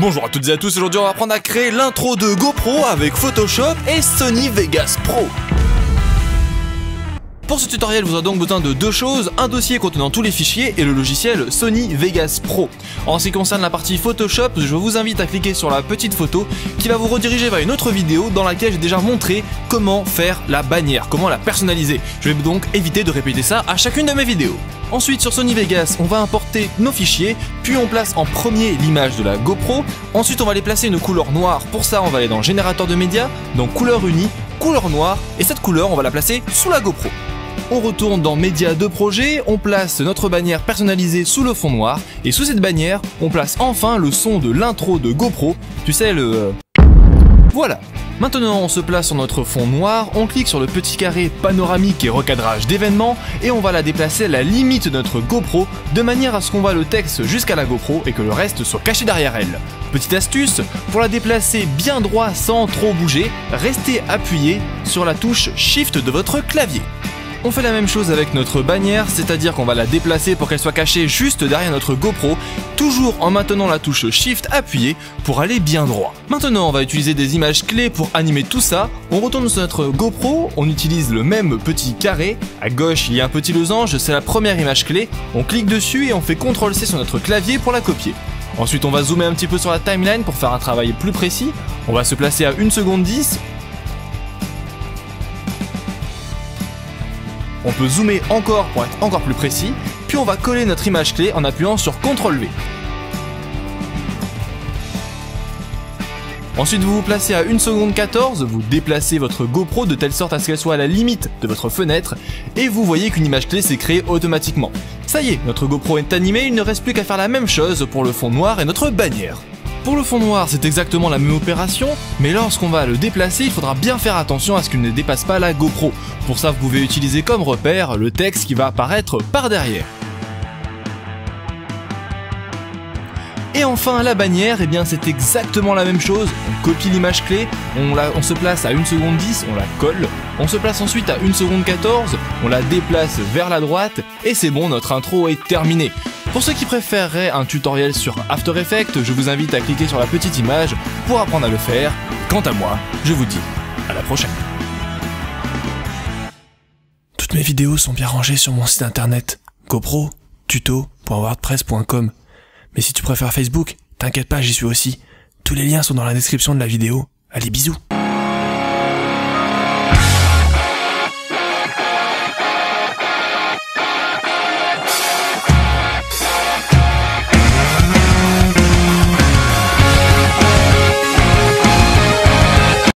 Bonjour à toutes et à tous, aujourd'hui on va apprendre à créer l'intro de GoPro avec Photoshop et Sony Vegas Pro. Pour ce tutoriel, vous aurez donc besoin de deux choses, un dossier contenant tous les fichiers et le logiciel Sony Vegas Pro. En ce qui concerne la partie Photoshop, je vous invite à cliquer sur la petite photo qui va vous rediriger vers une autre vidéo dans laquelle j'ai déjà montré comment faire la bannière, comment la personnaliser. Je vais donc éviter de répéter ça à chacune de mes vidéos. Ensuite, sur Sony Vegas, on va importer nos fichiers, puis on place en premier l'image de la GoPro. Ensuite, on va les placer une couleur noire. Pour ça, on va aller dans Générateur de médias, dans Couleur unie, couleur noire, et cette couleur, on va la placer sous la GoPro. On retourne dans Médias de projet, on place notre bannière personnalisée sous le fond noir, et sous cette bannière, on place enfin le son de l'intro de GoPro, tu sais le... Voilà. Maintenant on se place sur notre fond noir, on clique sur le petit carré panoramique et recadrage d'événements, et on va la déplacer à la limite de notre GoPro, de manière à ce qu'on voit le texte jusqu'à la GoPro et que le reste soit caché derrière elle. Petite astuce, pour la déplacer bien droit sans trop bouger, restez appuyé sur la touche Shift de votre clavier. On fait la même chose avec notre bannière, c'est-à-dire qu'on va la déplacer pour qu'elle soit cachée juste derrière notre GoPro, toujours en maintenant la touche Shift appuyée pour aller bien droit. Maintenant, on va utiliser des images clés pour animer tout ça. On retourne sur notre GoPro, on utilise le même petit carré. À gauche, il y a un petit losange, c'est la première image clé. On clique dessus et on fait CTRL-C sur notre clavier pour la copier. Ensuite, on va zoomer un petit peu sur la timeline pour faire un travail plus précis. On va se placer à 1 seconde 10. On peut zoomer encore pour être encore plus précis, puis on va coller notre image clé en appuyant sur CTRL-V. Ensuite vous vous placez à 1 seconde 14, vous déplacez votre GoPro de telle sorte à ce qu'elle soit à la limite de votre fenêtre, et vous voyez qu'une image clé s'est créée automatiquement. Ça y est, notre GoPro est animée, il ne reste plus qu'à faire la même chose pour le fond noir et notre bannière. Pour le fond noir, c'est exactement la même opération, mais lorsqu'on va le déplacer, il faudra bien faire attention à ce qu'il ne dépasse pas la GoPro. Pour ça, vous pouvez utiliser comme repère le texte qui va apparaître par derrière. Et enfin, la bannière, eh bien c'est exactement la même chose. On copie l'image clé, on se place à 1 seconde 10, on la colle. On se place ensuite à 1 seconde 14, on la déplace vers la droite, et c'est bon, notre intro est terminée. Pour ceux qui préféreraient un tutoriel sur After Effects, je vous invite à cliquer sur la petite image pour apprendre à le faire. Quant à moi, je vous dis à la prochaine. Toutes mes vidéos sont bien rangées sur mon site internet gopro-tuto.wordpress.com. Mais si tu préfères Facebook, t'inquiète pas, j'y suis aussi. Tous les liens sont dans la description de la vidéo. Allez, bisous!